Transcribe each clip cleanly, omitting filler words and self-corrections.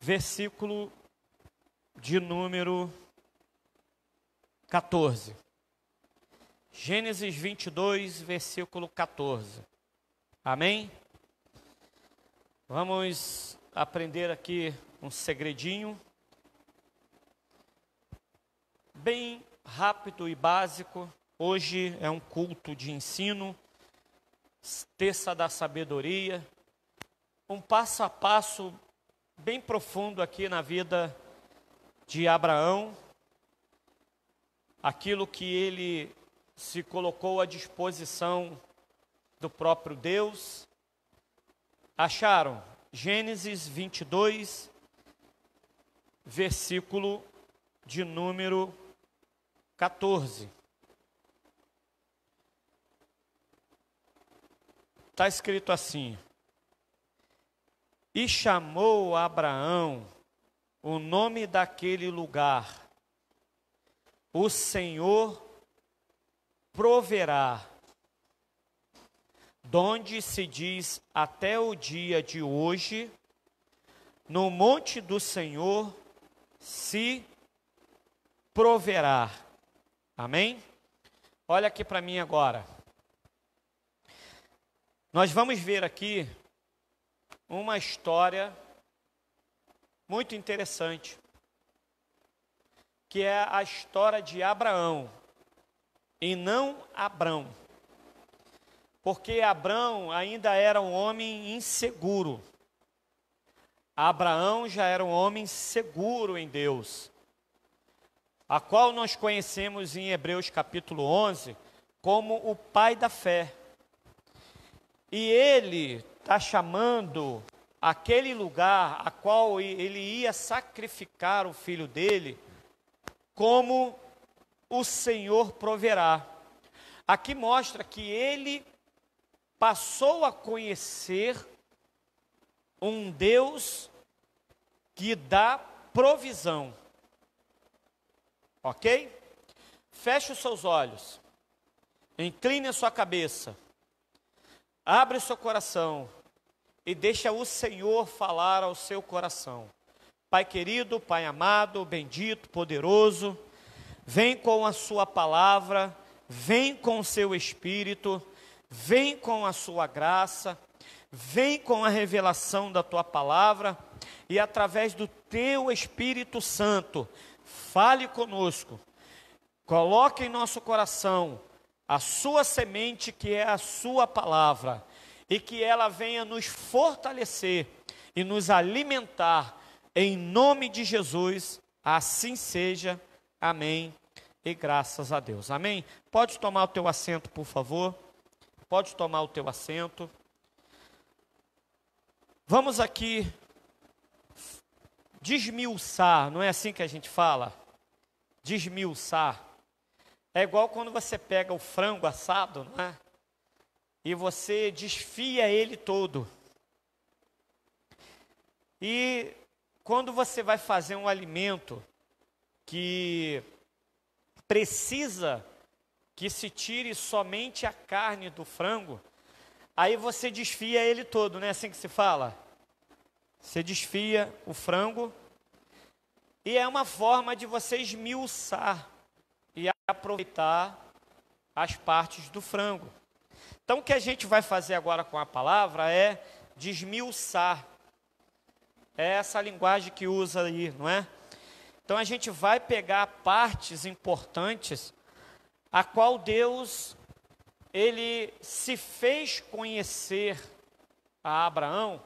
versículo de número 14. Gênesis 22, versículo 14. Amém? Vamos aprender aqui um segredinho, bem rápido e básico. Hoje é um culto de ensino, terça da sabedoria, um passo a passo bem profundo aqui na vida de Abraão, aquilo que ele se colocou à disposição do próprio Deus. Acharam? Gênesis 22, versículo de número 14. Está escrito assim: e chamou Abraão o nome daquele lugar, o Senhor proverá, donde se diz até o dia de hoje, no monte do Senhor se proverá. Amém? Olha aqui para mim agora. Nós vamos ver aqui uma história muito interessante, que é a história de Abraão, e não Abrão, porque Abrão ainda era um homem inseguro. Abraão já era um homem seguro em Deus, a qual nós conhecemos em Hebreus capítulo 11 como o pai da fé. E ele está chamando aquele lugar a qual ele ia sacrificar o filho dele como o Senhor proverá. Aqui mostra que ele passou a conhecer um Deus que dá provisão. Ok? Feche os seus olhos, incline a sua cabeça, abre o seu coração e deixa o Senhor falar ao seu coração. Pai querido, Pai amado, bendito, poderoso, vem com a sua palavra, vem com o seu Espírito, vem com a sua graça, vem com a revelação da tua palavra e através do teu Espírito Santo, fale conosco, coloque em nosso coração a sua semente, que é a sua palavra, e que ela venha nos fortalecer e nos alimentar, em nome de Jesus, assim seja, amém, e graças a Deus, amém? Pode tomar o teu assento, por favor, pode tomar o teu assento. Vamos aqui desmiuçar, não é assim que a gente fala? Desmiuçar. É igual quando você pega o frango assado, não é? E você desfia ele todo. E quando você vai fazer um alimento que precisa que se tire somente a carne do frango, aí você desfia ele todo, não é assim que se fala? Você desfia o frango e é uma forma de você esmiuçar e aproveitar as partes do frango. Então, o que a gente vai fazer agora com a palavra é desmiuçar. É essa linguagem que usa aí, não é? Então, a gente vai pegar partes importantes, a qual Deus, ele se fez conhecer a Abraão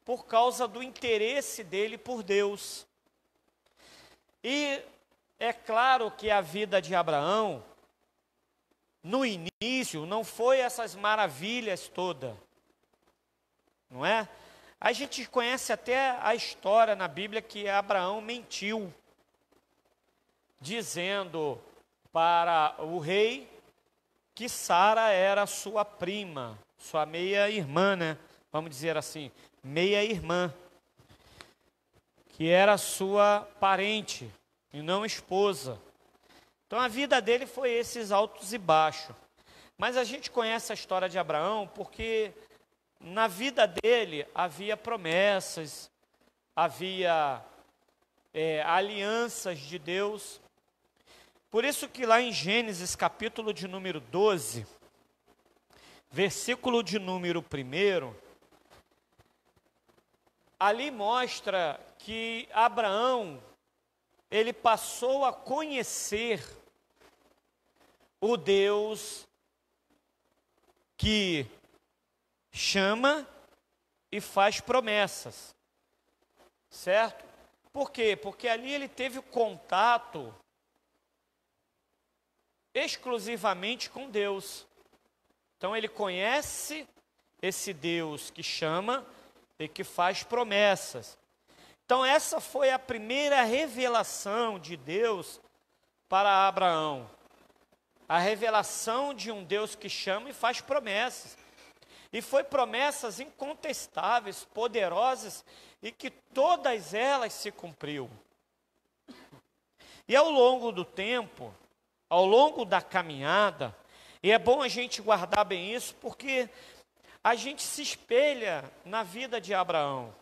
por causa do interesse dele por Deus. E é claro que a vida de Abraão, no início, não foi essas maravilhas todas, não é? A gente conhece até a história na Bíblia que Abraão mentiu, dizendo para o rei que Sara era sua prima, sua meia-irmã, né? Vamos dizer assim, meia-irmã, que era sua parente e não esposa. Então a vida dele foi esses altos e baixos. Mas a gente conhece a história de Abraão porque na vida dele havia promessas, havia alianças de Deus. Por isso que lá em Gênesis, capítulo de número 12, versículo de número 1, ali mostra que Abraão, ele passou a conhecer o Deus que chama e faz promessas, certo? Por quê? Porque ali ele teve contato exclusivamente com Deus. Então ele conhece esse Deus que chama e que faz promessas. Então essa foi a primeira revelação de Deus para Abraão. A revelação de um Deus que chama e faz promessas. E foi promessas incontestáveis, poderosas, e que todas elas se cumpriu. E ao longo do tempo, ao longo da caminhada, e é bom a gente guardar bem isso, porque a gente se espelha na vida de Abraão,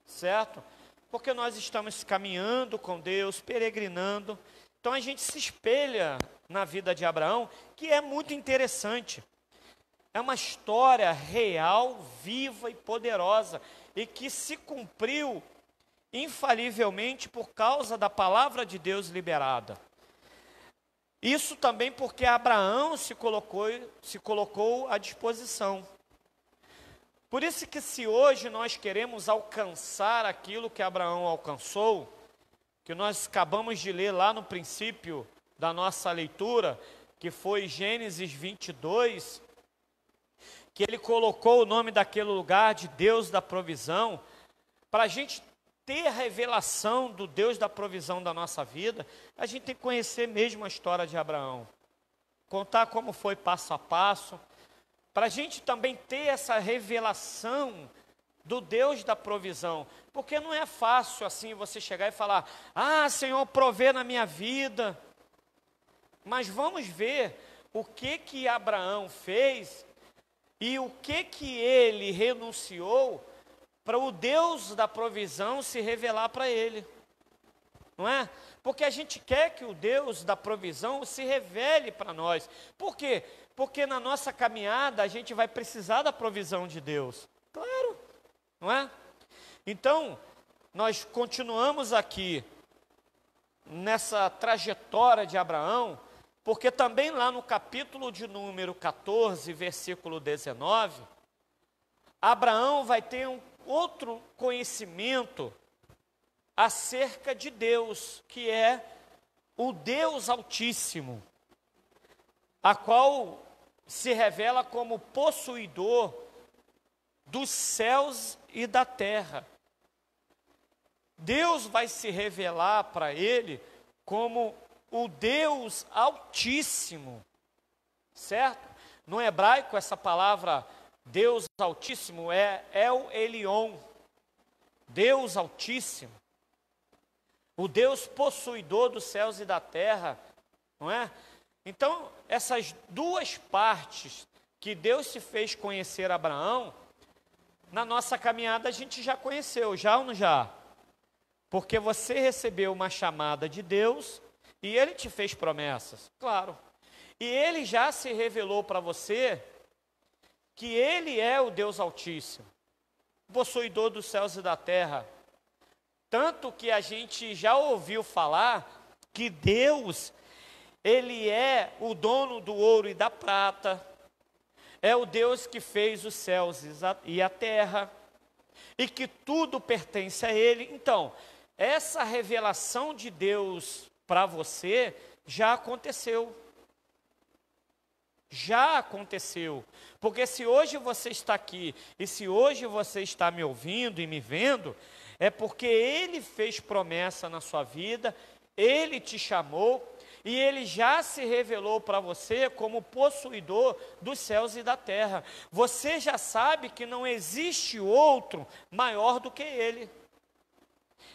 certo? Porque nós estamos caminhando com Deus, peregrinando, então a gente se espelha na vida de Abraão, que é muito interessante. É uma história real, viva e poderosa, e que se cumpriu infalivelmente por causa da palavra de Deus liberada. Isso também porque Abraão se colocou à disposição. Por isso que se hoje nós queremos alcançar aquilo que Abraão alcançou, que nós acabamos de ler lá no princípio da nossa leitura, que foi Gênesis 22, que ele colocou o nome daquele lugar de Deus da provisão, para a gente ter a revelação do Deus da provisão da nossa vida, a gente tem que conhecer mesmo a história de Abraão, contar como foi passo a passo, para a gente também ter essa revelação do Deus da provisão, porque não é fácil assim você chegar e falar, Senhor, provê na minha vida, mas vamos ver o que Abraão fez e o que ele renunciou para o Deus da provisão se revelar para ele, não é? Porque a gente quer que o Deus da provisão se revele para nós. Por quê? Porque na nossa caminhada a gente vai precisar da provisão de Deus, claro, não é? Então, nós continuamos aqui nessa trajetória de Abraão, porque também lá no capítulo de número 14, versículo 19, Abraão vai ter um outro conhecimento acerca de Deus, que é o Deus Altíssimo, a qual se revela como possuidor dos céus e da terra. Deus vai se revelar para ele como o Deus Altíssimo, certo? No hebraico, essa palavra Deus Altíssimo é El Elyon, Deus Altíssimo, o Deus possuidor dos céus e da terra, não é? Então, essas duas partes que Deus se fez conhecer a Abraão, na nossa caminhada a gente já conheceu, já ou não já? Porque você recebeu uma chamada de Deus e Ele te fez promessas, claro. E Ele já se revelou para você que Ele é o Deus Altíssimo, possuidor dos céus e da terra. Tanto que a gente já ouviu falar que Deus, Ele é o dono do ouro e da prata, é o Deus que fez os céus e a terra, e que tudo pertence a Ele. Então, essa revelação de Deus para você já aconteceu. Já aconteceu, porque se hoje você está aqui, e se hoje você está me ouvindo e me vendo, é porque Ele fez promessa na sua vida, Ele te chamou, e Ele já se revelou para você como possuidor dos céus e da terra. Você já sabe que não existe outro maior do que Ele.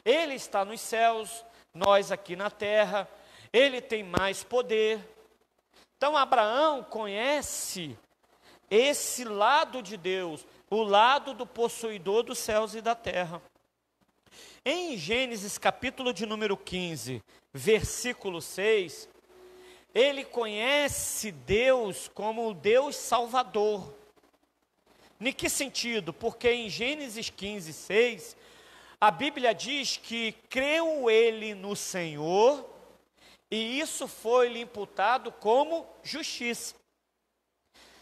Ele está nos céus, nós aqui na terra, Ele tem mais poder. Então, Abraão conhece esse lado de Deus, o lado do possuidor dos céus e da terra. Em Gênesis capítulo de número 15, versículo 6, ele conhece Deus como o Deus Salvador. Em que sentido? Porque em Gênesis 15, 6, a Bíblia diz que creu ele no Senhor, e isso foi-lhe imputado como justiça.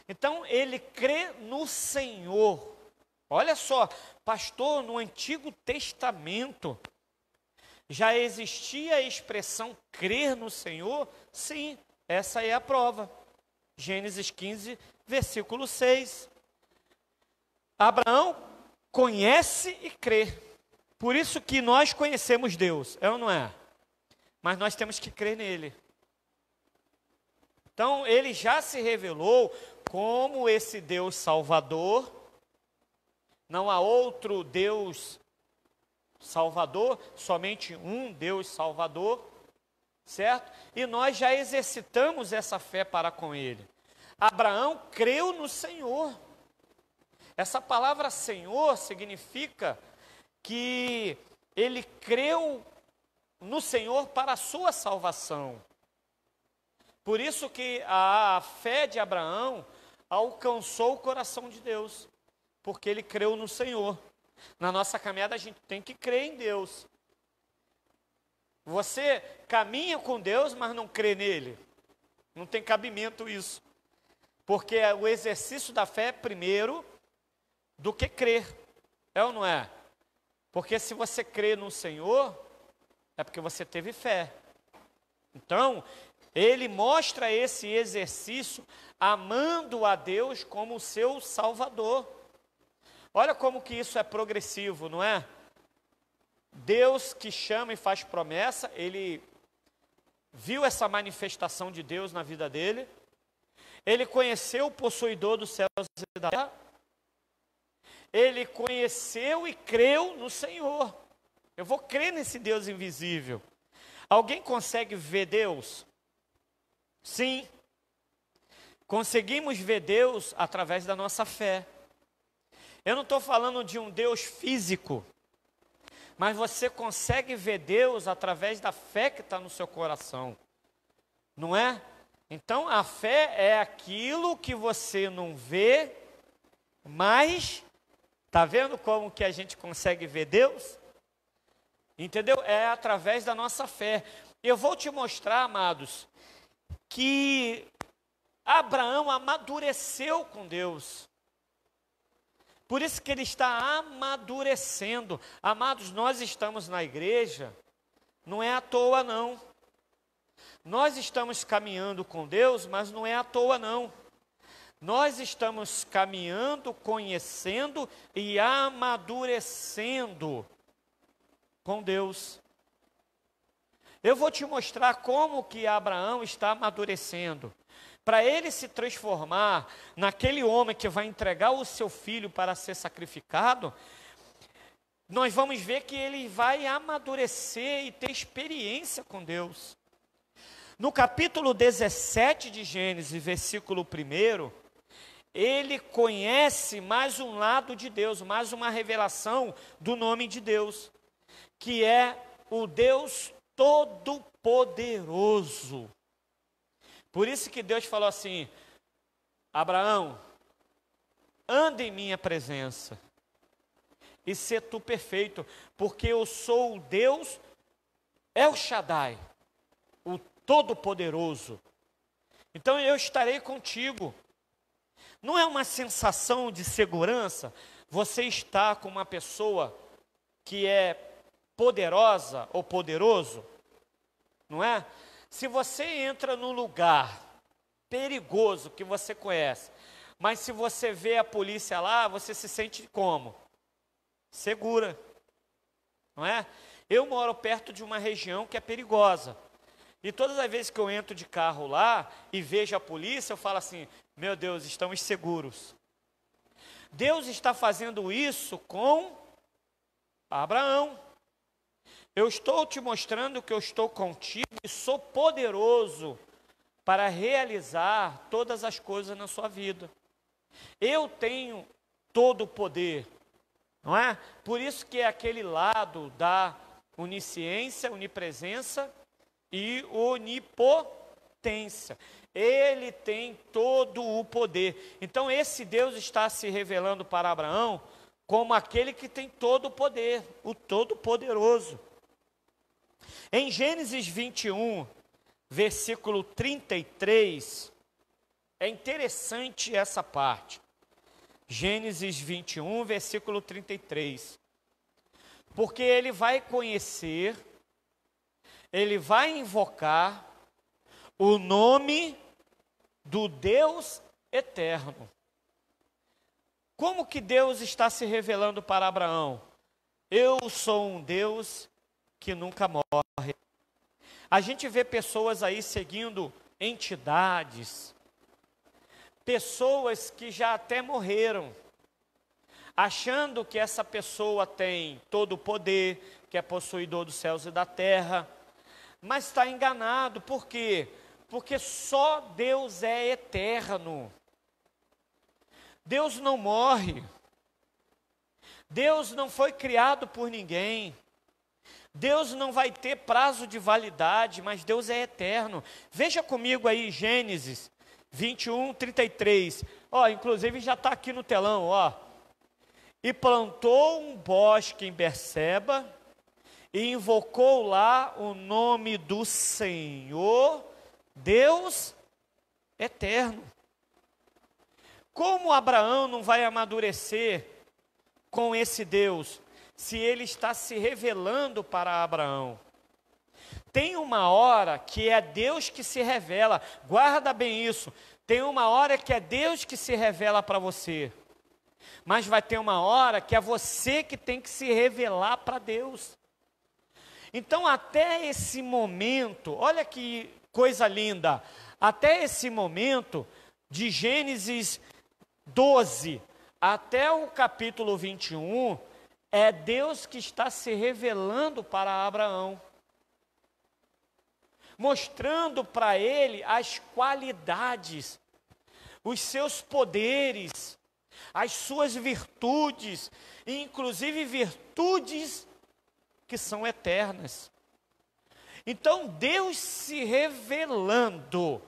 Então, ele crê no Senhor. Olha só, pastor, no Antigo Testamento, já existia a expressão crer no Senhor? Sim, essa é a prova. Gênesis 15, versículo 6. Abraão conhece e crê. Por isso que nós conhecemos Deus, é ou não é? Mas nós temos que crer nele. Então, ele já se revelou como esse Deus Salvador. Não há outro Deus Salvador, somente um Deus Salvador, certo? E nós já exercitamos essa fé para com ele. Abraão creu no Senhor. Essa palavra Senhor significa que ele creu no Senhor para a sua salvação. Por isso que a fé de Abraão alcançou o coração de Deus, porque ele creu no Senhor. Na nossa caminhada a gente tem que crer em Deus. Você caminha com Deus, mas não crê nele. Não tem cabimento isso. Porque o exercício da fé é primeiro do que crer. É ou não é? Porque se você crê no Senhor, é porque você teve fé. Então, ele mostra esse exercício amando a Deus como seu Salvador. Olha como que isso é progressivo, não é? Deus que chama e faz promessa, ele viu essa manifestação de Deus na vida dele, ele conheceu o possuidor dos céus e da terra, ele conheceu e creu no Senhor. Eu vou crer nesse Deus invisível. Alguém consegue ver Deus? Sim. Conseguimos ver Deus através da nossa fé. Eu não estou falando de um Deus físico, mas você consegue ver Deus através da fé que está no seu coração, não é? Então, a fé é aquilo que você não vê, mas, está vendo como que a gente consegue ver Deus? Entendeu? É através da nossa fé. Eu vou te mostrar, amados, que Abraão amadureceu com Deus. Por isso que ele está amadurecendo. Amados, nós estamos na igreja, não é à toa não. Nós estamos caminhando com Deus, mas não é à toa não. Nós estamos caminhando, conhecendo e amadurecendo com Deus. Eu vou te mostrar como que Abraão está amadurecendo. Para ele se transformar naquele homem que vai entregar o seu filho para ser sacrificado, nós vamos ver que ele vai amadurecer e ter experiência com Deus. No capítulo 17 de Gênesis, versículo 1, ele conhece mais um lado de Deus, mais uma revelação do nome de Deus, que é o Deus Todo-Poderoso. Por isso que Deus falou assim: Abraão, anda em minha presença e sê tu perfeito, porque eu sou o Deus El Shaddai, o Todo-Poderoso. Então eu estarei contigo. Não é uma sensação de segurança você estar com uma pessoa que é poderosa ou poderoso? Não é? Se você entra num lugar perigoso que você conhece, mas se você vê a polícia lá, você se sente como? Segura, não é? Eu moro perto de uma região que é perigosa. E todas as vezes que eu entro de carro lá e vejo a polícia, eu falo assim: meu Deus, estamos seguros. Deus está fazendo isso com Abraão. Eu estou te mostrando que eu estou contigo e sou poderoso para realizar todas as coisas na sua vida. Eu tenho todo o poder, não é? Por isso que é aquele lado da onisciência, onipresença e onipotência. Ele tem todo o poder. Então esse Deus está se revelando para Abraão como aquele que tem todo o poder, o Todo-Poderoso. Em Gênesis 21, versículo 33, é interessante essa parte. Gênesis 21, versículo 33. Porque ele vai conhecer, ele vai invocar o nome do Deus eterno. Como que Deus está se revelando para Abraão? Eu sou um Deus que nunca morre. A gente vê pessoas aí seguindo entidades, pessoas que já até morreram, achando que essa pessoa tem todo o poder, que é possuidor dos céus e da terra, mas está enganado. Por quê? Porque só Deus é eterno. Deus não morre. Deus não foi criado por ninguém. Deus não vai ter prazo de validade, mas Deus é eterno. Veja comigo aí Gênesis 21, 33. Inclusive já está aqui no telão, E plantou um bosque em Berseba, e invocou lá o nome do Senhor, Deus eterno. Como Abraão não vai amadurecer com esse Deus, se ele está se revelando para Abraão? Tem uma hora que é Deus que se revela, guarda bem isso, tem uma hora que é Deus que se revela para você, mas vai ter uma hora que é você que tem que se revelar para Deus. Então até esse momento, olha que coisa linda, até esse momento, de Gênesis 12 até o capítulo 21, é Deus que está se revelando para Abraão, mostrando para ele as qualidades, os seus poderes, as suas virtudes, inclusive virtudes que são eternas. Então Deus se revelando.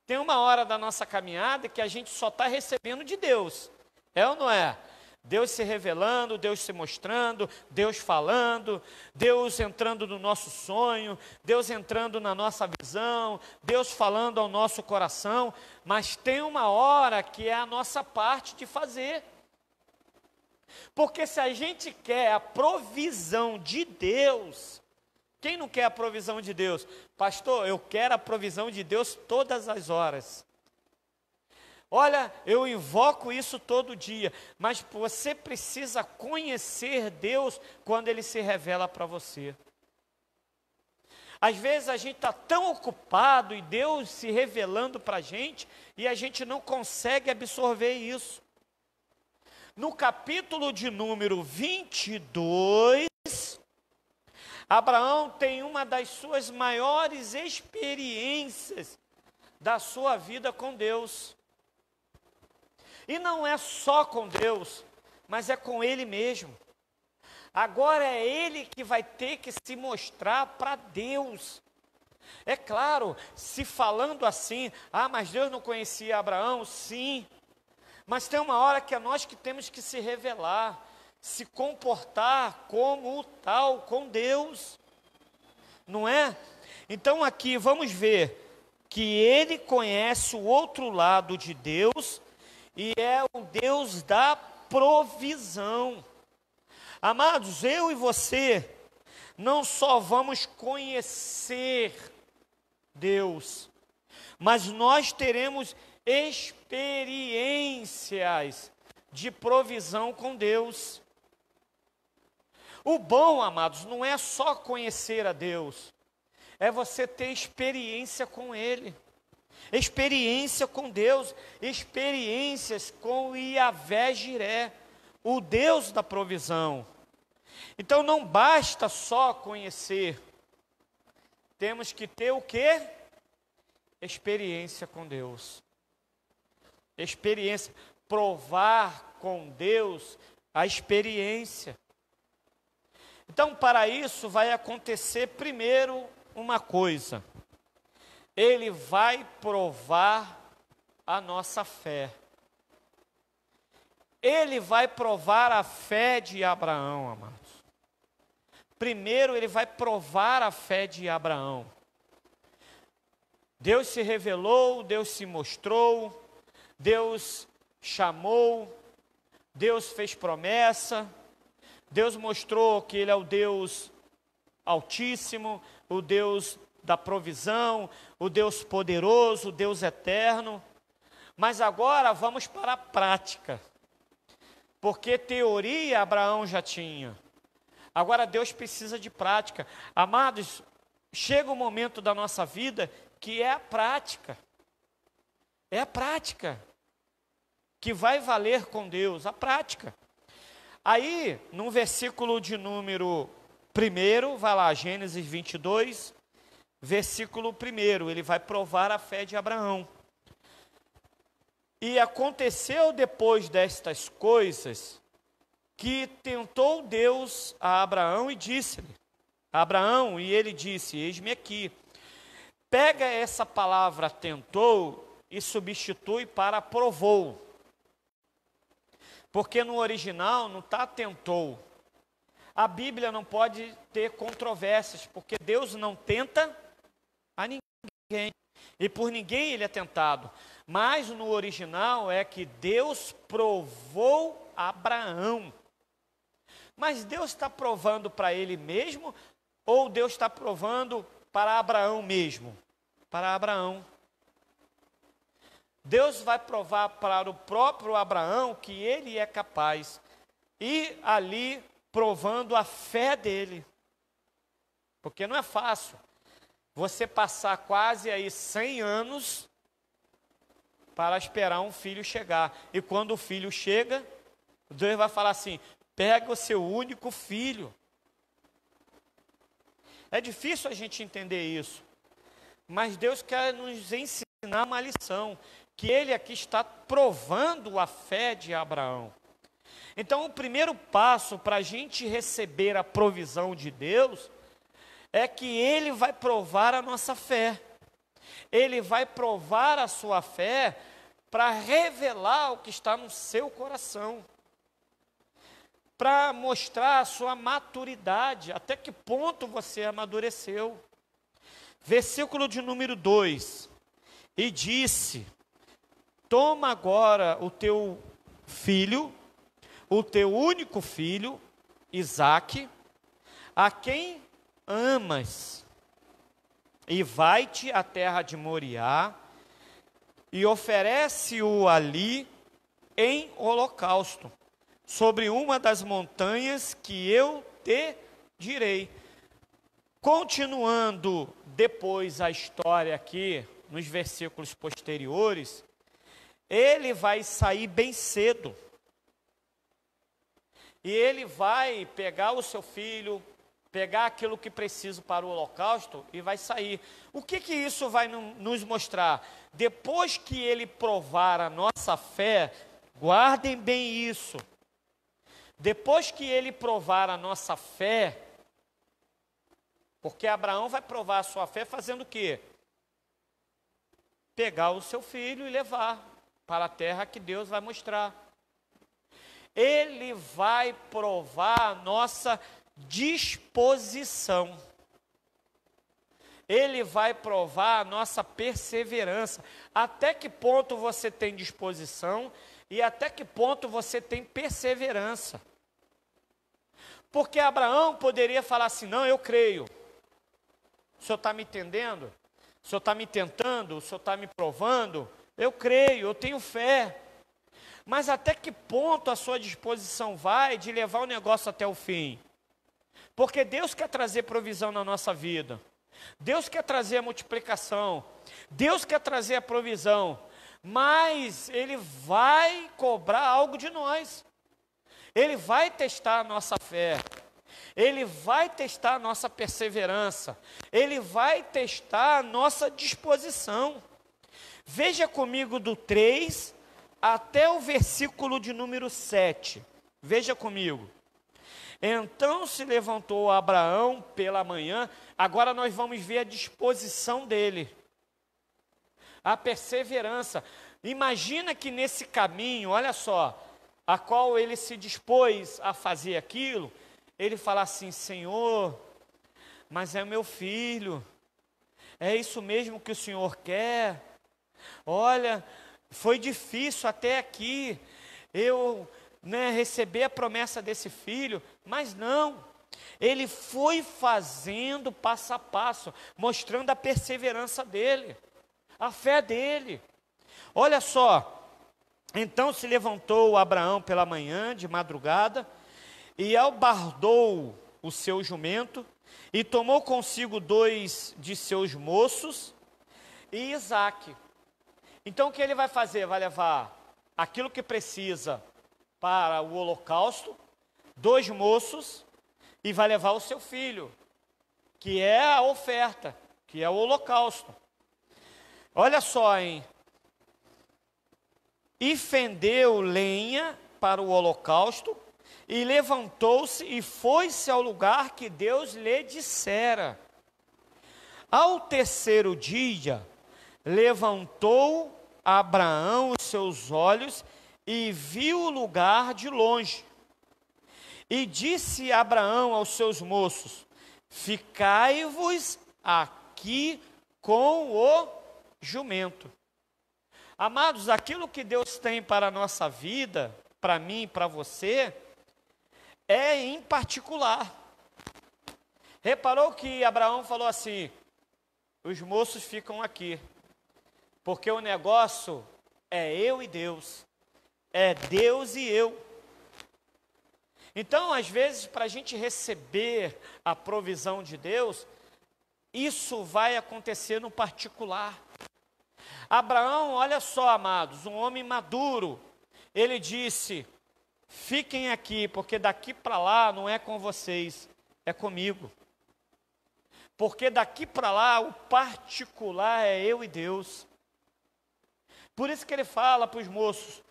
Tem uma hora da nossa caminhada que a gente só está recebendo de Deus, é ou não é? Deus se revelando, Deus se mostrando, Deus falando, Deus entrando no nosso sonho, Deus entrando na nossa visão, Deus falando ao nosso coração, mas tem uma hora que é a nossa parte de fazer. Porque se a gente quer a provisão de Deus, quem não quer a provisão de Deus? Pastor, eu quero a provisão de Deus todas as horas. Olha, eu invoco isso todo dia, mas você precisa conhecer Deus quando Ele se revela para você. Às vezes a gente está tão ocupado e Deus se revelando para a gente, e a gente não consegue absorver isso. No capítulo de número 22, Abraão tem uma das suas maiores experiências da sua vida com Deus. E não é só com Deus, mas é com Ele mesmo. Agora é Ele que vai ter que se mostrar para Deus. É claro, se falando assim, mas Deus não conhecia Abraão, sim. Mas tem uma hora que é nós que temos que se revelar, se comportar como tal com Deus, não é? Então aqui vamos ver que ele conhece o outro lado de Deus e é o Deus da provisão. Amados, eu e você não só vamos conhecer Deus, mas nós teremos experiências de provisão com Deus. O bom, amados, não é só conhecer a Deus, é você ter experiência com Ele, experiência com Deus, experiências com Yahvé Jiré, o Deus da provisão. Então não basta só conhecer, temos que ter o quê? Experiência com Deus. Experiência, provar com Deus a experiência. Então, para isso, vai acontecer primeiro uma coisa. Ele vai provar a nossa fé. Ele vai provar a fé de Abraão, amados. Primeiro, ele vai provar a fé de Abraão. Deus se revelou, Deus se mostrou, Deus chamou, Deus fez promessa, Deus mostrou que Ele é o Deus Altíssimo, o Deus da provisão, o Deus poderoso, o Deus eterno. Mas agora vamos para a prática, porque teoria Abraão já tinha. Agora Deus precisa de prática. Amados, chega um momento da nossa vida que é a prática. É a prática que vai valer com Deus, a prática. Aí, no versículo de número 1, vai lá, Gênesis 22, versículo 1, ele vai provar a fé de Abraão. E aconteceu depois destas coisas, que tentou Deus a Abraão e disse-lhe, Abraão, e ele disse, eis-me aqui. Pega essa palavra tentou e substitui para provou. Porque no original não está tentou. A Bíblia não pode ter controvérsias, porque Deus não tenta a ninguém. E por ninguém ele é tentado. Mas no original é que Deus provou Abraão. Mas Deus está provando para ele mesmo, ou Deus está provando para Abraão mesmo? Para Abraão. Deus vai provar para o próprio Abraão que ele é capaz. E ali provando a fé dele. Porque não é fácil você passar quase aí 100 anos para esperar um filho chegar. E quando o filho chega, Deus vai falar assim, pega o seu único filho. É difícil a gente entender isso. Mas Deus quer nos ensinar uma lição. Que ele aqui está provando a fé de Abraão. Então, o primeiro passo para a gente receber a provisão de Deus é que ele vai provar a nossa fé. Ele vai provar a sua fé para revelar o que está no seu coração. Para mostrar a sua maturidade, até que ponto você amadureceu. Versículo de número 2. E disse, toma agora o teu filho, o teu único filho, Isaque, a quem amas, e vai-te à terra de Moriá, e oferece-o ali em holocausto, sobre uma das montanhas que eu te direi. Continuando depois a história aqui, nos versículos posteriores, ele vai sair bem cedo. E ele vai pegar o seu filho, pegar aquilo que precisa para o holocausto e vai sair. O que isso vai nos mostrar? Depois que ele provar a nossa fé, guardem bem isso. Depois que ele provar a nossa fé, porque Abraão vai provar a sua fé fazendo o quê? Pegar o seu filho e levar para a terra que Deus vai mostrar. Ele vai provar a nossa disposição. Ele vai provar a nossa perseverança. Até que ponto você tem disposição e até que ponto você tem perseverança. Porque Abraão poderia falar assim, não, eu creio. O senhor está me entendendo? O senhor está me tentando? O senhor está me provando? Eu creio, eu tenho fé. Mas até que ponto a sua disposição vai de levar o negócio até o fim? Porque Deus quer trazer provisão na nossa vida. Deus quer trazer a multiplicação. Deus quer trazer a provisão. Mas Ele vai cobrar algo de nós. Ele vai testar a nossa fé. Ele vai testar a nossa perseverança. Ele vai testar a nossa disposição. Veja comigo do 3 até o versículo de número 7. Veja comigo. Então se levantou Abraão pela manhã. Agora nós vamos ver a disposição dele, a perseverança. Imagina que nesse caminho, olha só, a qual ele se dispôs a fazer aquilo, ele fala assim: Senhor, mas é meu filho, é isso mesmo que o Senhor quer? Olha, foi difícil até aqui eu receber a promessa desse filho, mas não, ele foi fazendo passo a passo, mostrando a perseverança dele, a fé dele. Olha só, então se levantou Abraão pela manhã, de madrugada, e albardou o seu jumento, e tomou consigo 2 de seus moços e Isaque. Então o que ele vai fazer? Vai levar aquilo que precisa para o holocausto, 2 moços, e vai levar o seu filho, que é a oferta, que é o holocausto. Olha só, hein? E fendeu lenha para o holocausto, e levantou-se e foi-se ao lugar que Deus lhe dissera. Ao 3º dia, levantou Abraão os seus olhos e viu o lugar de longe. E disse Abraão aos seus moços: ficai-vos aqui com o jumento. Amados, aquilo que Deus tem para a nossa vida, para mim e para você, é em particular. Reparou que Abraão falou assim: os moços ficam aqui, porque o negócio é eu e Deus, é Deus e eu. Então, às vezes, para a gente receber a provisão de Deus, isso vai acontecer no particular. Abraão, olha só, amados, um homem maduro, ele disse: fiquem aqui, porque daqui para lá não é com vocês, é comigo. Porque daqui para lá o particular é eu e Deus. Por isso que ele fala para os moços: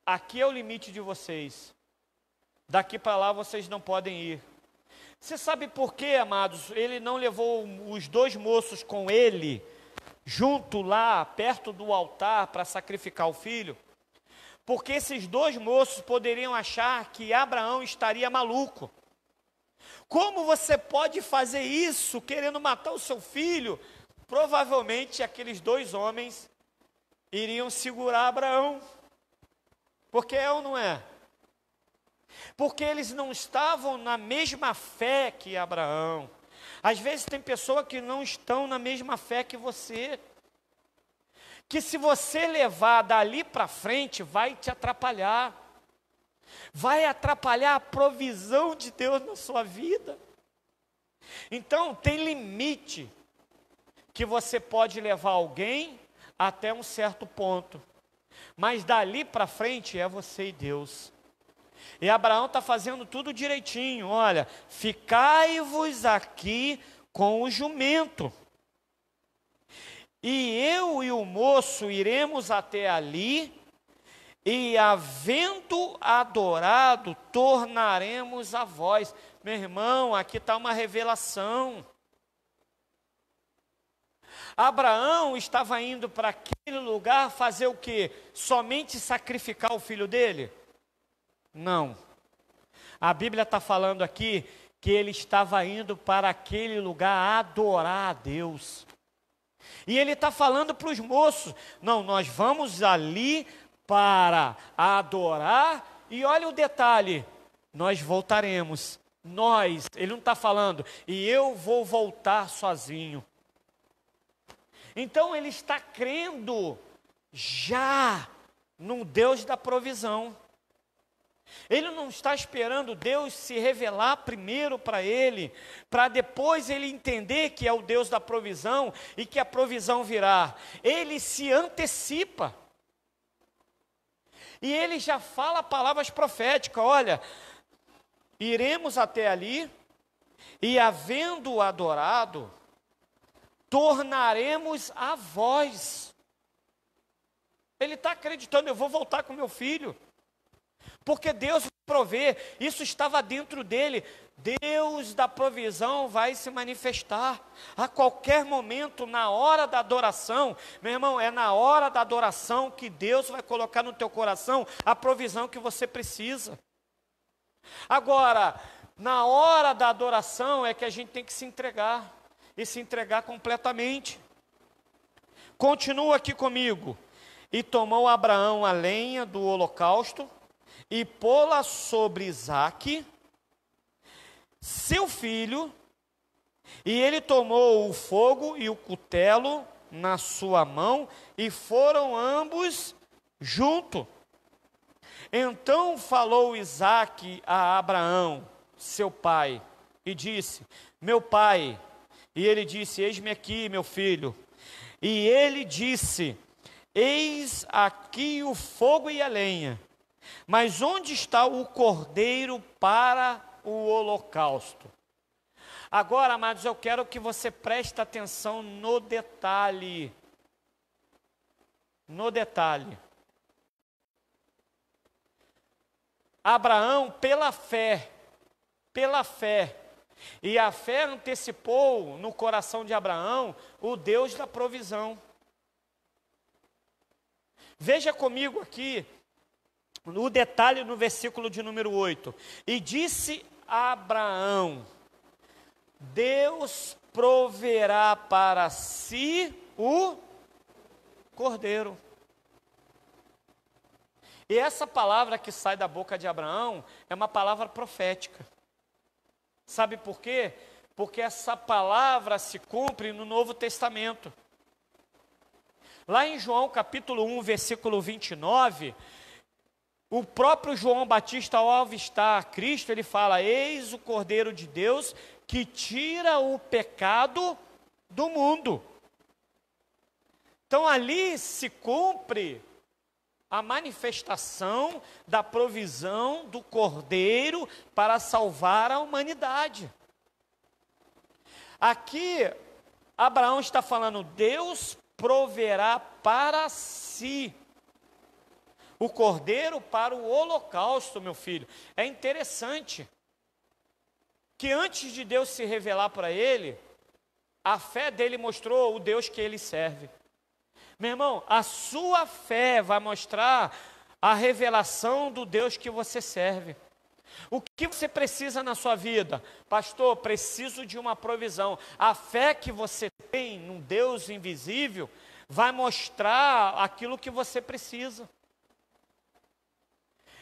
aqui é o limite de vocês, daqui para lá vocês não podem ir. Você sabe por quê, amados? Ele não levou os 2 moços com ele, junto lá, perto do altar, para sacrificar o filho? Porque esses 2 moços poderiam achar que Abraão estaria maluco. Como você pode fazer isso, querendo matar o seu filho? Provavelmente aqueles 2 homens iriam segurar Abraão. Porque é ou não é? Porque eles não estavam na mesma fé que Abraão. Às vezes tem pessoas que não estão na mesma fé que você, que se você levar dali para frente, vai te atrapalhar. Vai atrapalhar a provisão de Deus na sua vida. Então, tem limite que você pode levar alguém até um certo ponto. Mas dali para frente é você e Deus. E Abraão está fazendo tudo direitinho. Olha, ficai-vos aqui com o jumento. E eu e o moço iremos até ali, e havendo adorado, tornaremos a vós. Meu irmão, aqui está uma revelação. Abraão estava indo para aquele lugar fazer o quê? Somente sacrificar o filho dele? Não. A Bíblia está falando aqui que ele estava indo para aquele lugar adorar a Deus. E ele está falando para os moços: não, nós vamos ali para adorar, e olha o detalhe, nós voltaremos. Nós, ele não está falando, e eu vou voltar sozinho. Então ele está crendo já no Deus da provisão. Ele não está esperando Deus se revelar primeiro para ele, para depois ele entender que é o Deus da provisão e que a provisão virá. Ele se antecipa. E ele já fala palavras proféticas: olha, iremos até ali, e havendo adorado, tornaremos a vós. Ele está acreditando: eu vou voltar com meu filho, porque Deus vai prover, isso estava dentro dele. Deus da provisão vai se manifestar a qualquer momento, na hora da adoração. Meu irmão, é na hora da adoração que Deus vai colocar no teu coração a provisão que você precisa. Agora, na hora da adoração é que a gente tem que se entregar, e se entregar completamente. Continua aqui comigo. E tomou Abraão a lenha do holocausto, e pô-la sobre Isaque, seu filho, e ele tomou o fogo e o cutelo na sua mão, e foram ambos juntos. Então falou Isaque a Abraão, seu pai, e disse: meu pai. E ele disse: eis-me aqui, meu filho. E ele disse: eis aqui o fogo e a lenha, mas onde está o cordeiro para o holocausto? Agora, amados, eu quero que você preste atenção no detalhe. No detalhe. Abraão, pela fé, e a fé antecipou no coração de Abraão o Deus da provisão. Veja comigo aqui, o detalhe no versículo de número 8. E disse Abraão: Deus proverá para si o cordeiro. E essa palavra que sai da boca de Abraão é uma palavra profética. Sabe por quê? Porque essa palavra se cumpre no Novo Testamento. Lá em João capítulo 1, versículo 29, o próprio João Batista, ao avistar Cristo, ele fala: eis o Cordeiro de Deus que tira o pecado do mundo. Então ali se cumpre a manifestação da provisão do Cordeiro para salvar a humanidade. Aqui, Abraão está falando: Deus proverá para si o Cordeiro para o holocausto, meu filho. É interessante que antes de Deus se revelar para ele, a fé dele mostrou o Deus que ele serve. Meu irmão, a sua fé vai mostrar a revelação do Deus que você serve. O que você precisa na sua vida? Pastor, preciso de uma provisão. A fé que você tem num Deus invisível vai mostrar aquilo que você precisa.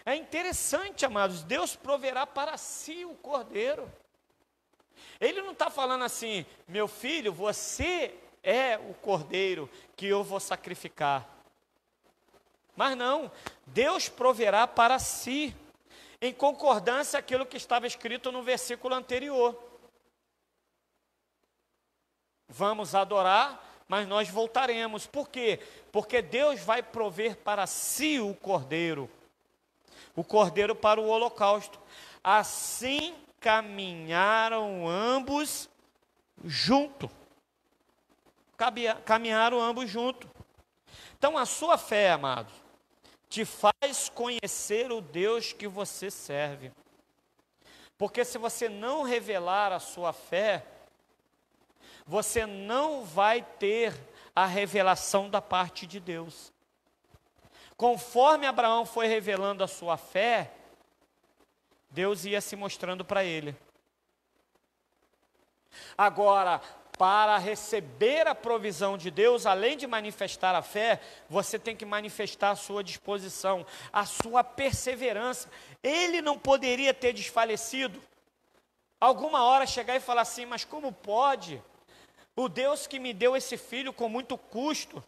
É interessante, amados, Deus proverá para si o cordeiro. Ele não está falando assim: meu filho, você é o cordeiro que eu vou sacrificar. Mas não, Deus proverá para si, em concordância com aquilo que estava escrito no versículo anterior. Vamos adorar, mas nós voltaremos. Por quê? Porque Deus vai prover para si o cordeiro para o holocausto. Assim caminharam ambos juntos. Caminharam ambos juntos. Então a sua fé, amados, te faz conhecer o Deus que você serve. Porque se você não revelar a sua fé, você não vai ter a revelação da parte de Deus. Conforme Abraão foi revelando a sua fé, Deus ia se mostrando para ele. Agora, para receber a provisão de Deus, além de manifestar a fé, você tem que manifestar a sua disposição, a sua perseverança. Ele não poderia ter desfalecido. Alguma hora chegar e falar assim: mas como pode? O Deus que me deu esse filho com muito custo,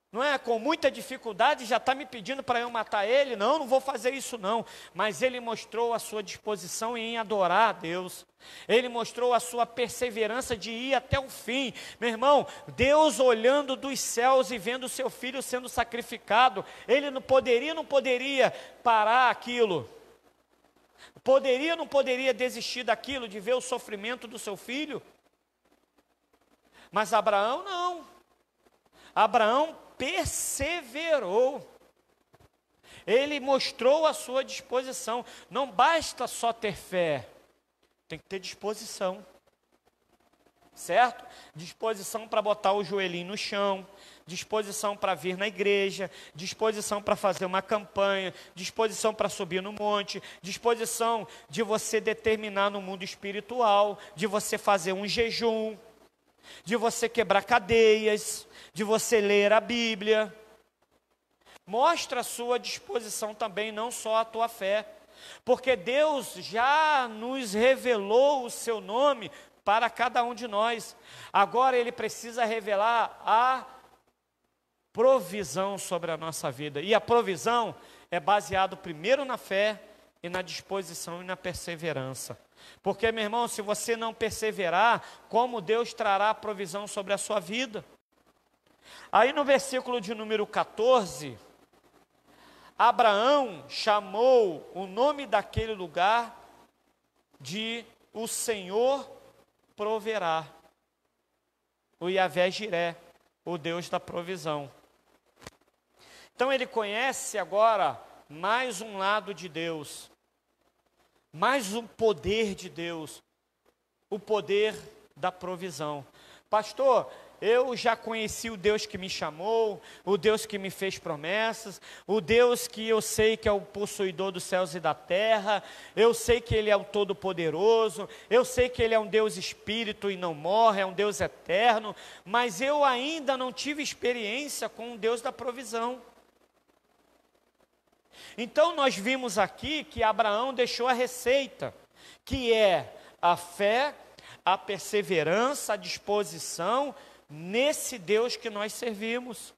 não é? Com muita dificuldade, já está me pedindo para eu matar ele? Não, não vou fazer isso não. Mas ele mostrou a sua disposição em adorar a Deus. Ele mostrou a sua perseverança de ir até o fim. Meu irmão, Deus olhando dos céus e vendo o seu filho sendo sacrificado, ele não poderia parar aquilo. Não poderia desistir daquilo, de ver o sofrimento do seu filho? Mas Abraão não. Abraão perseverou. Ele mostrou a sua disposição. Não basta só ter fé, tem que ter disposição. Certo? Disposição para botar o joelhinho no chão, disposição para vir na igreja, disposição para fazer uma campanha, disposição para subir no monte, disposição de você determinar no mundo espiritual, de você fazer um jejum, de você quebrar cadeias, de você ler a Bíblia. Mostra a sua disposição também, não só a tua fé, porque Deus já nos revelou o seu nome para cada um de nós. Agora Ele precisa revelar a provisão sobre a nossa vida. E a provisão é baseado primeiro na fé e na disposição e na perseverança. Porque, meu irmão, se você não perseverar, como Deus trará a provisão sobre a sua vida? Aí no versículo de número 14, Abraão chamou o nome daquele lugar de o Senhor proverá, o Yahvé Jiré, o Deus da provisão. Então ele conhece agora mais um lado de Deus, mais um poder de Deus, o poder da provisão. Pastor, eu já conheci o Deus que me chamou, o Deus que me fez promessas, o Deus que eu sei que é o possuidor dos céus e da terra, eu sei que Ele é o Todo-Poderoso, eu sei que Ele é um Deus Espírito e não morre, é um Deus eterno, mas eu ainda não tive experiência com o Deus da provisão. Então nós vimos aqui que Abraão deixou a receita, que é a fé, a perseverança, a disposição nesse Deus que nós servimos.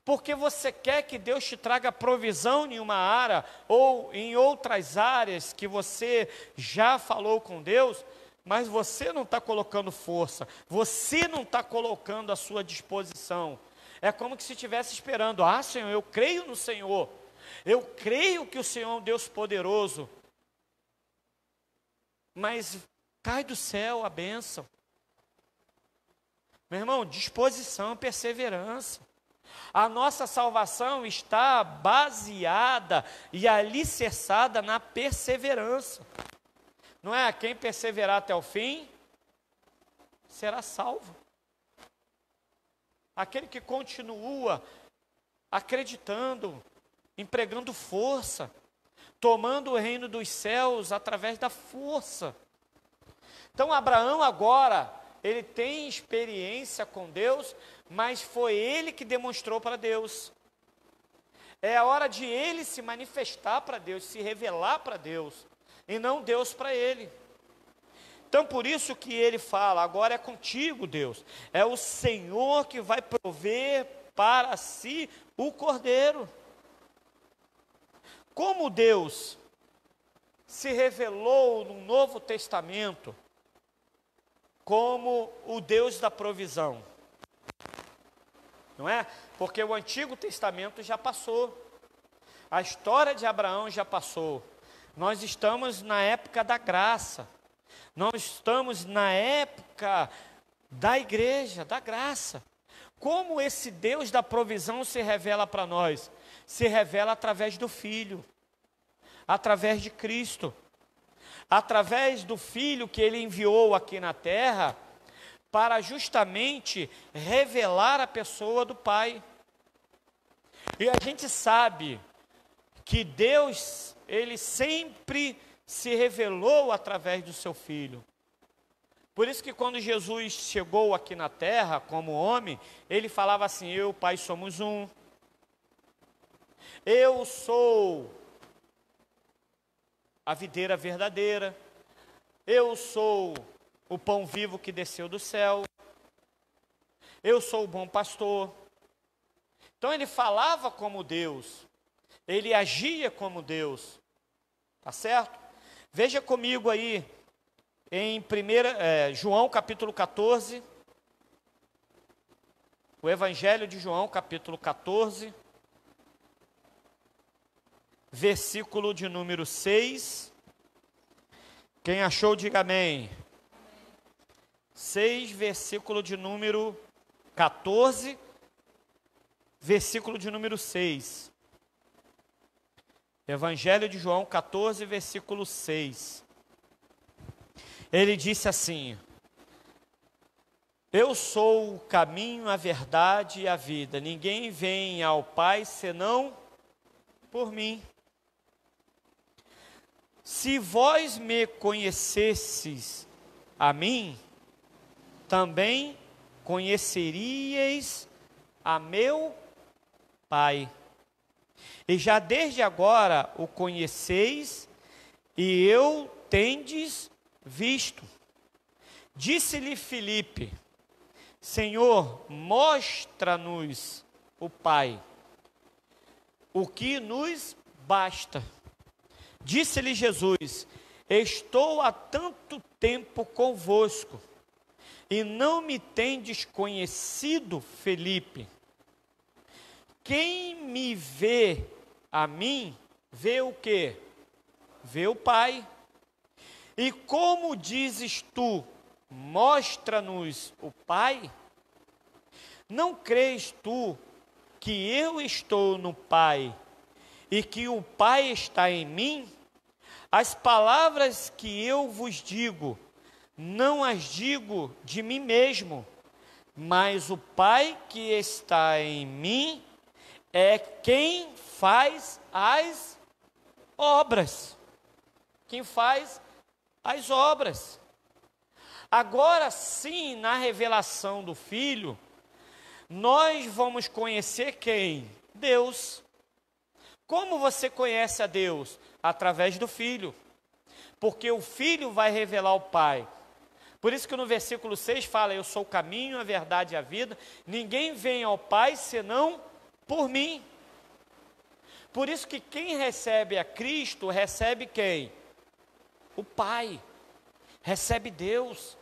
Porque você quer que Deus te traga provisão em uma área ou em outras áreas que você já falou com Deus, mas você não está colocando força, você não está colocando a sua disposição. É como que se estivesse esperando: ah, Senhor, eu creio no Senhor, eu creio que o Senhor é um Deus poderoso, mas cai do céu a bênção. Meu irmão, disposição, perseverança. A nossa salvação está baseada e alicerçada na perseverança. Não é? Quem perseverar até o fim será salvo. Aquele que continua acreditando, empregando força, tomando o reino dos céus através da força. Então Abraão agora, ele tem experiência com Deus, mas foi ele que demonstrou para Deus. É a hora de ele se manifestar para Deus, se revelar para Deus, e não Deus para ele. Então por isso que ele fala: agora é contigo, Deus. É o Senhor que vai prover para si o cordeiro. Como Deus se revelou no Novo Testamento como o Deus da provisão, não é? Porque o Antigo Testamento já passou, a história de Abraão já passou, nós estamos na época da graça, nós estamos na época da igreja, da graça. Como esse Deus da provisão se revela para nós? Se revela através do Filho, através de Cristo, através do Filho que Ele enviou aqui na terra, para justamente revelar a pessoa do Pai. E a gente sabe que Deus, Ele sempre se revelou através do seu Filho. Por isso que quando Jesus chegou aqui na terra como homem, Ele falava assim: eu e o Pai somos um. Eu sou a videira verdadeira, eu sou o pão vivo que desceu do céu, eu sou o bom pastor. Então ele falava como Deus, ele agia como Deus, tá certo? Veja comigo aí, em João capítulo 14, o Evangelho de João capítulo 14, versículo de número 6, quem achou diga amém. 6, versículo de número 14, versículo de número 6. Evangelho de João 14, versículo 6. Ele disse assim: eu sou o caminho, a verdade e a vida. Ninguém vem ao Pai senão por mim. Se vós me conhecesseis a mim, também conheceríeis a meu Pai. E já desde agora o conheceis e eu tendes visto. Disse-lhe Filipe: Senhor, mostra-nos o Pai, o que nos basta. Disse-lhe Jesus: estou há tanto tempo convosco, e não me tendes conhecido, Filipe. Quem me vê a mim, vê o quê? Vê o Pai. E como dizes tu, mostra-nos o Pai? Não crês tu que eu estou no Pai e que o Pai está em mim? As palavras que eu vos digo, não as digo de mim mesmo, mas o Pai que está em mim é quem faz as obras. Quem faz as obras. Agora sim, na revelação do Filho, nós vamos conhecer quem? Deus. Como você conhece a Deus? Através do Filho. Porque o Filho vai revelar o Pai. Por isso que no versículo 6 fala: eu sou o caminho, a verdade e a vida. Ninguém vem ao Pai senão por mim. Por isso que quem recebe a Cristo, recebe quem? O Pai. Recebe Deus.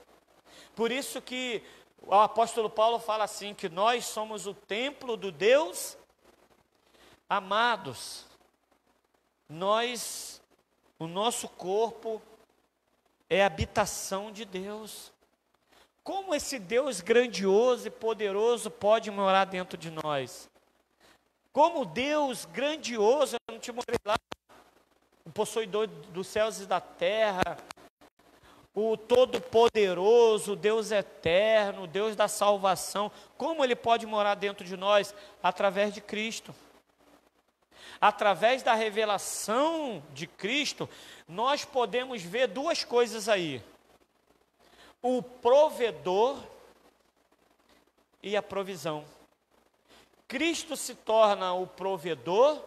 Por isso que o apóstolo Paulo fala assim, que nós somos o templo do Deus amados. O nosso corpo é a habitação de Deus. Como esse Deus grandioso e poderoso pode morar dentro de nós? Como Deus grandioso, eu não te mostrei lá, o possuidor dos céus e da terra, o todo-poderoso, o Deus eterno, o Deus da salvação, como Ele pode morar dentro de nós? Através de Cristo. Através da revelação de Cristo, nós podemos ver duas coisas aí: o provedor e a provisão. Cristo se torna o provedor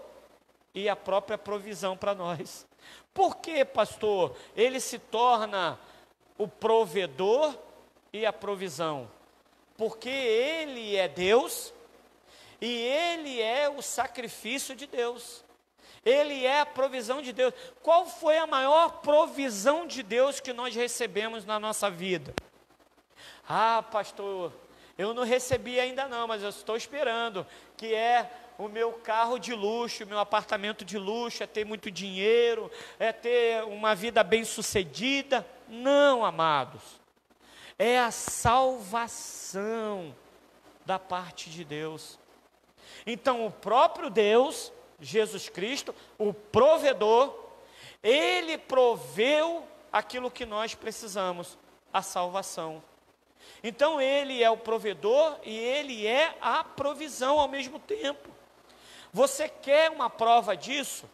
e a própria provisão para nós. Por que, pastor, ele se torna o provedor e a provisão? Porque ele é Deus e ele é o sacrifício de Deus. Ele é a provisão de Deus. Qual foi a maior provisão de Deus que nós recebemos na nossa vida? Ah, pastor, eu não recebi ainda não, mas eu estou esperando, que é o meu carro de luxo, o meu apartamento de luxo, é ter muito dinheiro, é ter uma vida bem-sucedida. Não, amados, é a salvação da parte de Deus. Então, o próprio Deus, Jesus Cristo, o provedor, Ele proveu aquilo que nós precisamos, a salvação. Então, Ele é o provedor e Ele é a provisão ao mesmo tempo. Você quer uma prova disso?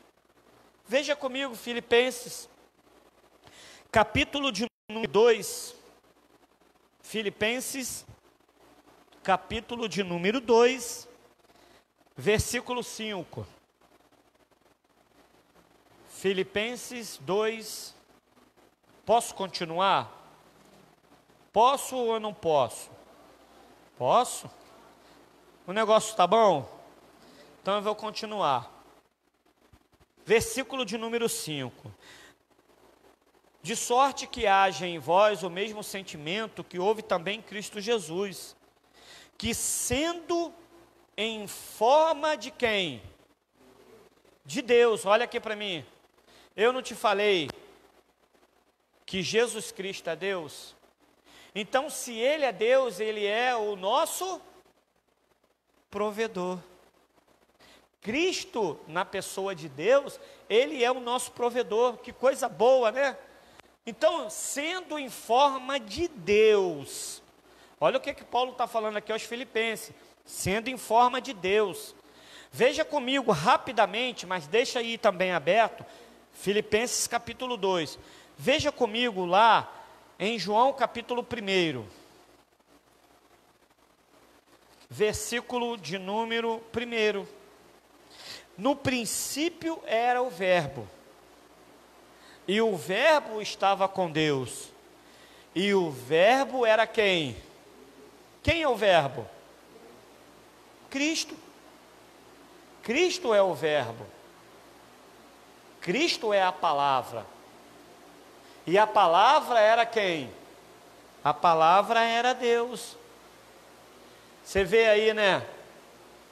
Veja comigo Filipenses, capítulo de número 2. Filipenses, capítulo de número 2, versículo 5. Filipenses 2. Posso continuar? Posso ou não posso? Posso? O negócio está bom? Então eu vou continuar. Versículo de número 5. De sorte que haja em vós o mesmo sentimento que houve também em Cristo Jesus, que sendo em forma de quem? De Deus. Olha aqui para mim. Eu não te falei que Jesus Cristo é Deus? Então, se Ele é Deus, Ele é o nosso provedor. Cristo, na pessoa de Deus, Ele é o nosso provedor. Que coisa boa, né? Então, sendo em forma de Deus, olha o que Paulo está falando aqui aos Filipenses, sendo em forma de Deus. Veja comigo rapidamente, mas deixa aí também aberto, Filipenses capítulo 2. Veja comigo lá em João capítulo 1, versículo de número 1. No princípio era o Verbo, e o Verbo estava com Deus, e o Verbo era quem? Quem é o Verbo? Cristo. Cristo é o Verbo. Cristo é a palavra. E a palavra era quem? A palavra era Deus. Você vê aí, né?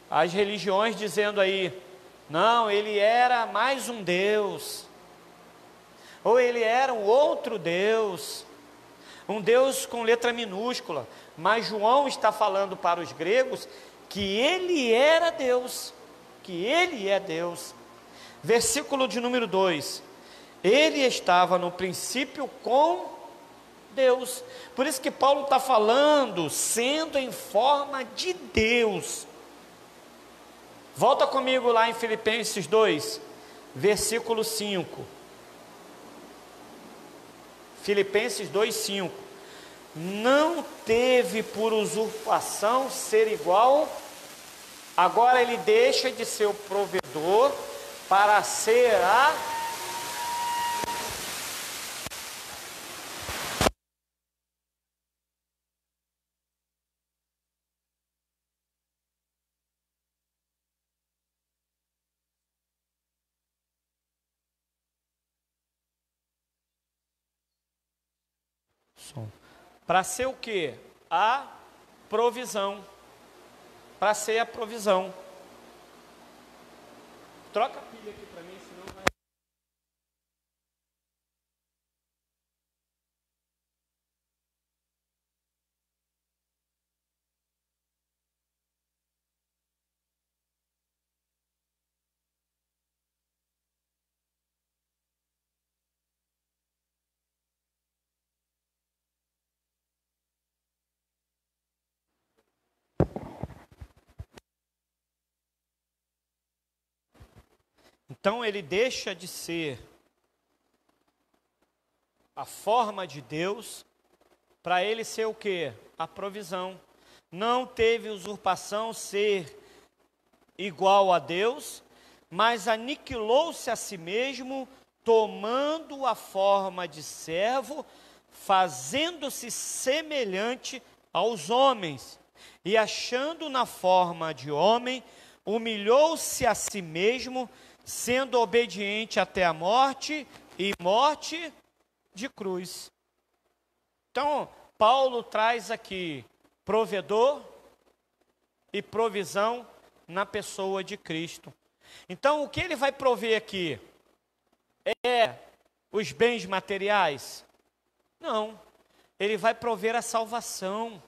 As religiões dizendo aí, não, ele era mais um Deus. Ou ele era um outro Deus. Um Deus com letra minúscula. Mas João está falando para os gregos que ele era Deus. Que ele é Deus. Versículo de número 2. Ele estava no princípio com Deus. Por isso que Paulo está falando, sendo em forma de Deus. Volta comigo lá em Filipenses 2, versículo 5. Filipenses 2, 5. Não teve por usurpação ser igual. Agora ele deixa de ser o provedor para ser a... Para ser o quê? A provisão. Para ser a provisão. Troca a pilha aqui para mim, senão vai... Então ele deixa de ser a forma de Deus, para ele ser o quê? A provisão. Não teve usurpação ser igual a Deus, mas aniquilou-se a si mesmo, tomando a forma de servo, fazendo-se semelhante aos homens, e achando na forma de homem, humilhou-se a si mesmo, sendo obediente até a morte, e morte de cruz. Então, Paulo traz aqui provedor e provisão na pessoa de Cristo. Então, o que ele vai prover aqui? É os bens materiais? Não. Ele vai prover a salvação.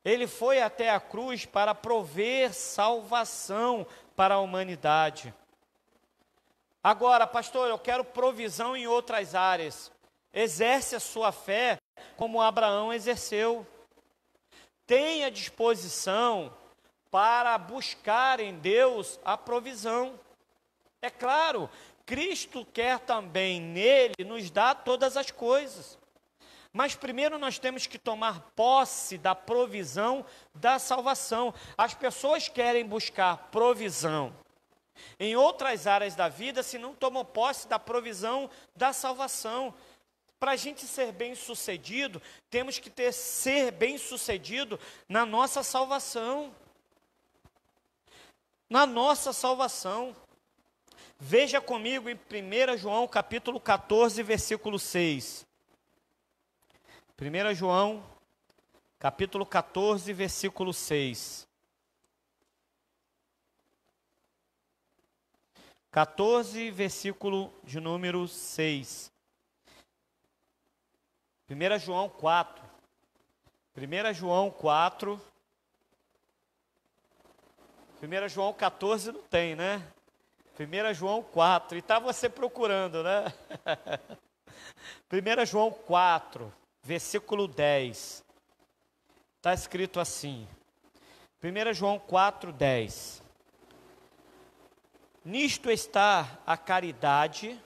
Ele foi até a cruz para prover salvação para a humanidade. Agora, pastor, eu quero provisão em outras áreas. Exerce a sua fé como Abraão exerceu. Tenha disposição para buscar em Deus a provisão. É claro, Cristo quer também nele nos dar todas as coisas. Mas primeiro nós temos que tomar posse da provisão da salvação. As pessoas querem buscar provisão em outras áreas da vida se não tomam posse da provisão da salvação. Para a gente ser bem-sucedido, temos que ser bem-sucedido na nossa salvação. Na nossa salvação. Veja comigo em 1 João capítulo 14, versículo 6. 1 João capítulo 14, versículo 6. 14, versículo de número 6. 1 João 4. 1 João 4. 1 João 14 não tem, né? 1 João 4, e está você procurando, né? 1 João 4, versículo 10. Está escrito assim. 1 João 4, 10. Nisto está a caridade,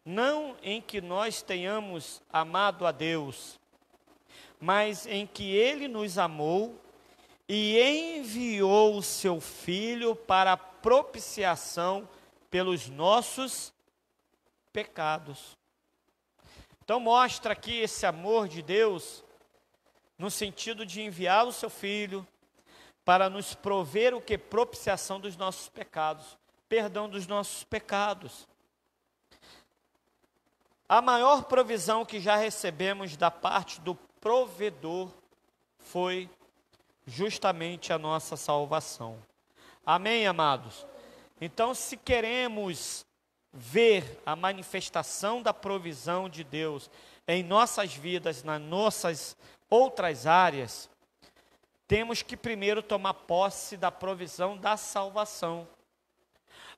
não em que nós tenhamos amado a Deus, mas em que Ele nos amou e enviou o seu Filho para a propiciação pelos nossos pecados. Então mostra aqui esse amor de Deus, no sentido de enviar o seu Filho para nos prover o que? Propiciação dos nossos pecados, perdão dos nossos pecados. A maior provisão que já recebemos da parte do provedor foi justamente a nossa salvação. Amém, amados? Então, se queremos ver a manifestação da provisão de Deus em nossas vidas, nas nossas outras áreas, temos que primeiro tomar posse da provisão da salvação,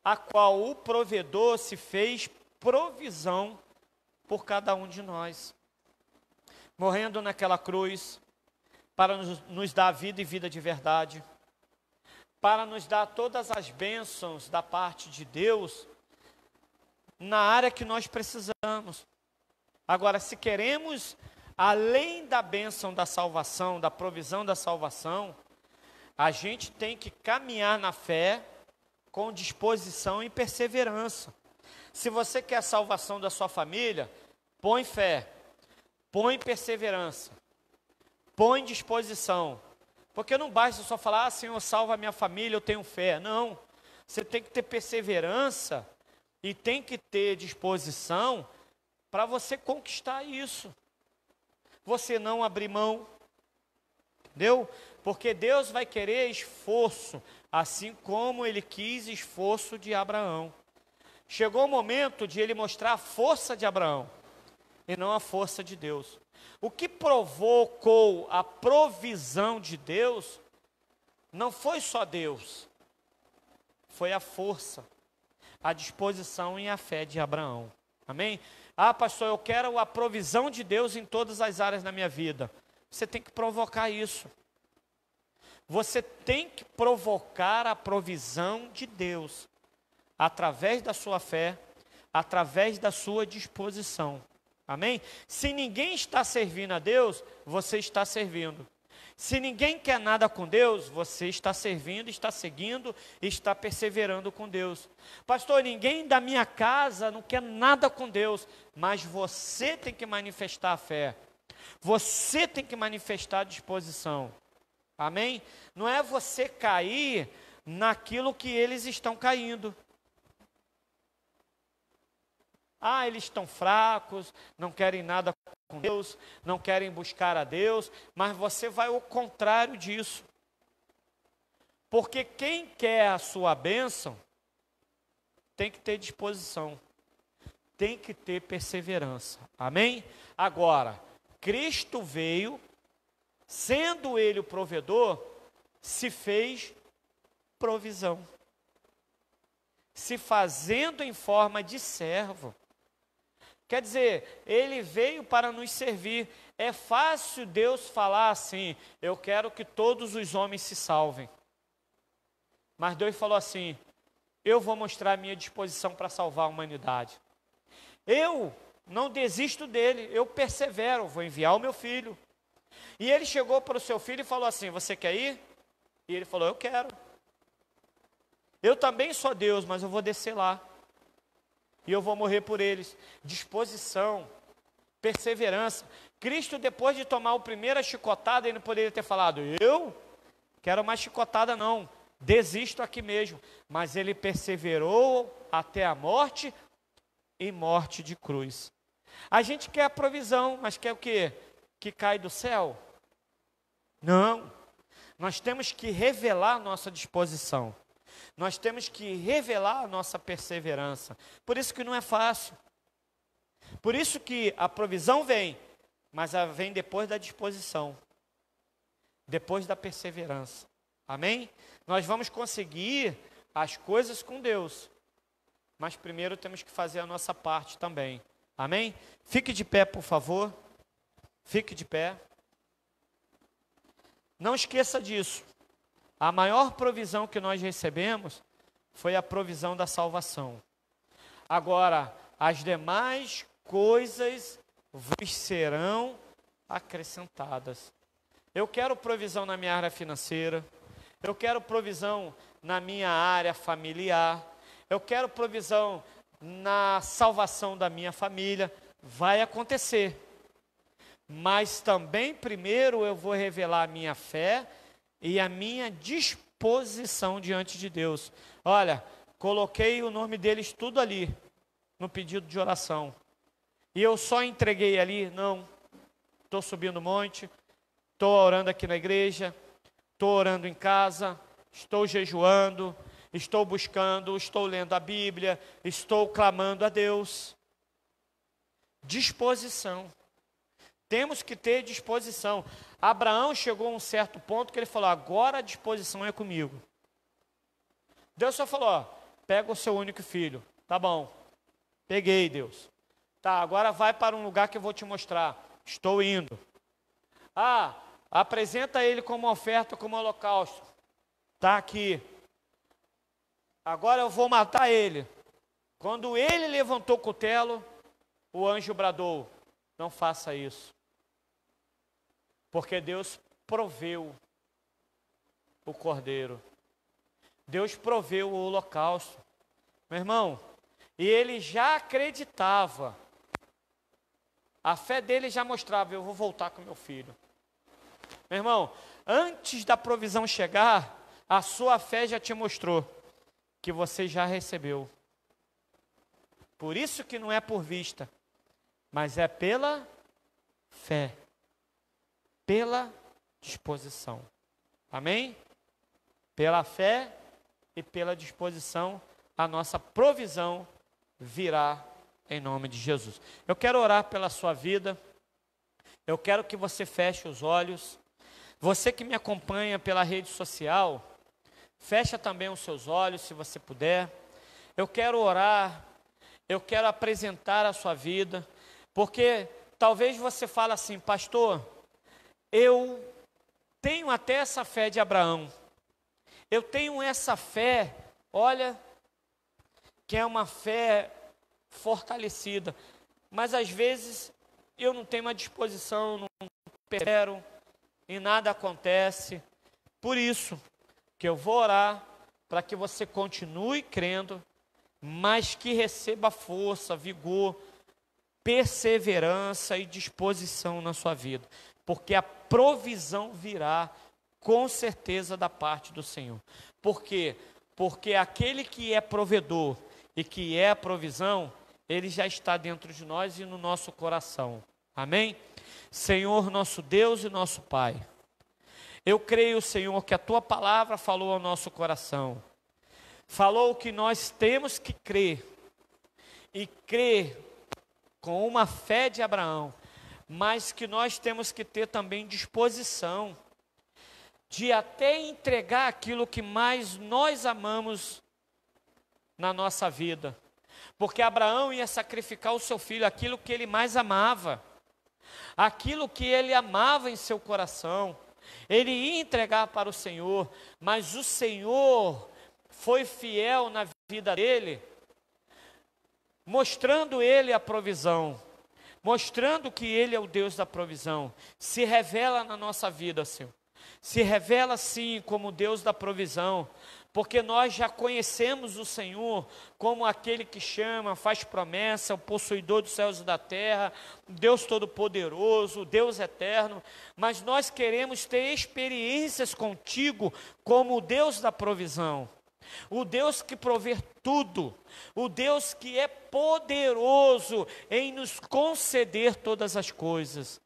a qual o provedor se fez provisão por cada um de nós, morrendo naquela cruz, para nos dar vida e vida de verdade, para nos dar todas as bênçãos da parte de Deus, na área que nós precisamos. Agora, se queremos, além da bênção da salvação, da provisão da salvação, a gente tem que caminhar na fé com disposição e perseverança. Se você quer a salvação da sua família, põe fé, põe perseverança, põe disposição. Porque não basta só falar, Senhor, salva a minha família, eu tenho fé. Não, você tem que ter perseverança e tem que ter disposição para você conquistar isso. Você não abrir mão, entendeu? Porque Deus vai querer esforço, assim como Ele quis esforço de Abraão. Chegou o momento de Ele mostrar a força de Abraão, e não a força de Deus. O que provocou a provisão de Deus, não foi só Deus, foi a força, a disposição e a fé de Abraão. Amém? Ah, pastor, eu quero a provisão de Deus em todas as áreas da minha vida. Você tem que provocar isso. Você tem que provocar a provisão de Deus, através da sua fé, através da sua disposição. Amém? Se ninguém está servindo a Deus, você está servindo. Se ninguém quer nada com Deus, você está servindo, está seguindo, está perseverando com Deus. Pastor, ninguém da minha casa não quer nada com Deus, mas você tem que manifestar a fé. Você tem que manifestar a disposição. Amém? Não é você cair naquilo que eles estão caindo. Ah, eles estão fracos, não querem nada com Deus, não querem buscar a Deus, mas você vai ao contrário disso. Porque quem quer a sua bênção, tem que ter disposição, tem que ter perseverança. Amém? Agora, Cristo veio, sendo Ele o provedor, se fez provisão, se fazendo em forma de servo. Quer dizer, Ele veio para nos servir. É fácil Deus falar assim, eu quero que todos os homens se salvem. Mas Deus falou assim, eu vou mostrar a minha disposição para salvar a humanidade. Eu não desisto dele, eu persevero, vou enviar o meu filho. E ele chegou para o seu filho e falou assim, você quer ir? E ele falou, eu quero. Eu também sou Deus, mas eu vou descer lá. E eu vou morrer por eles. Disposição, perseverança. Cristo, depois de tomar a primeira chicotada, ele não poderia ter falado, eu quero mais chicotada não, desisto aqui mesmo. Mas ele perseverou até a morte e morte de cruz. A gente quer a provisão, mas quer o quê? Que cai do céu? Não. Nós temos que revelar a nossa disposição. Nós temos que revelar a nossa perseverança. Por isso que não é fácil. Por isso que a provisão vem, mas ela vem depois da disposição. Depois da perseverança. Amém? Nós vamos conseguir as coisas com Deus, mas primeiro temos que fazer a nossa parte também. Amém? Fique de pé, por favor. Fique de pé. Não esqueça disso. A maior provisão que nós recebemos foi a provisão da salvação. Agora, as demais coisas vos serão acrescentadas. Eu quero provisão na minha área financeira. Eu quero provisão na minha área familiar. Eu quero provisão na salvação da minha família. Vai acontecer. Mas também primeiro eu vou revelar a minha fé e a minha disposição diante de Deus. Olha, coloquei o nome deles tudo ali, no pedido de oração. E eu só entreguei ali? Não. Estou subindo o monte, estou orando aqui na igreja, estou orando em casa, estou jejuando, estou buscando, estou lendo a Bíblia, estou clamando a Deus. Disposição. Temos que ter disposição. Abraão chegou a um certo ponto que ele falou, agora a disposição é comigo. Deus só falou, ó, pega o seu único filho. Tá bom, peguei, Deus. Tá, agora vai para um lugar que eu vou te mostrar. Estou indo. Ah, apresenta ele como oferta, como holocausto. Tá aqui. Agora eu vou matar ele. Quando ele levantou o cutelo, o anjo bradou, não faça isso. Porque Deus proveu o cordeiro. Deus proveu o holocausto. Meu irmão, e ele já acreditava. A fé dele já mostrava, eu vou voltar com meu filho. Meu irmão, antes da provisão chegar, a sua fé já te mostrou que você já recebeu. Por isso que não é por vista, mas é pela fé. Pela disposição. Amém? Pela fé e pela disposição, a nossa provisão virá em nome de Jesus. Eu quero orar pela sua vida. Eu quero que você feche os olhos. Você que me acompanha pela rede social, fecha também os seus olhos, se você puder. Eu quero orar. Eu quero apresentar a sua vida. Porque talvez você fale assim, pastor, eu tenho até essa fé de Abraão. Eu tenho essa fé, olha, que é uma fé fortalecida. Mas às vezes eu não tenho uma disposição, não espero e nada acontece. Por isso que eu vou orar para que você continue crendo, mas que receba força, vigor, perseverança e disposição na sua vida. Porque a provisão virá com certeza da parte do Senhor. Por quê? Porque aquele que é provedor e que é a provisão, ele já está dentro de nós e no nosso coração. Amém? Senhor, nosso Deus e nosso Pai, eu creio, Senhor, que a Tua palavra falou ao nosso coração. Falou que nós temos que crer. E crer com uma fé de Abraão, mas que nós temos que ter também disposição de até entregar aquilo que mais nós amamos na nossa vida. Porque Abraão ia sacrificar o seu filho, aquilo que ele mais amava, aquilo que ele amava em seu coração, ele ia entregar para o Senhor, mas o Senhor foi fiel na vida dele, mostrando ele a provisão, mostrando que ele é o Deus da provisão. Se revela na nossa vida, Senhor. Se revela sim como Deus da provisão, porque nós já conhecemos o Senhor como aquele que chama, faz promessa, o possuidor dos céus e da terra, o Deus todo-poderoso, o Deus eterno, mas nós queremos ter experiências contigo como o Deus da provisão. O Deus que provê tudo, o Deus que é poderoso em nos conceder todas as coisas.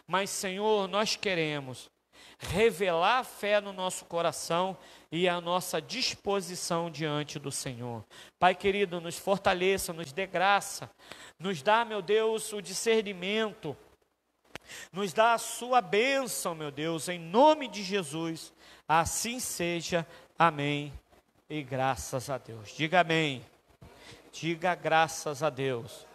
Mas, Senhor, nós queremos revelar a fé no nosso coração e a nossa disposição diante do Senhor. Pai querido, nos fortaleça, nos dê graça, nos dá, meu Deus, o discernimento Nos dá a sua bênção, meu Deus, em nome de Jesus. Assim seja. Amém. E graças a Deus. Diga amém. Diga graças a Deus.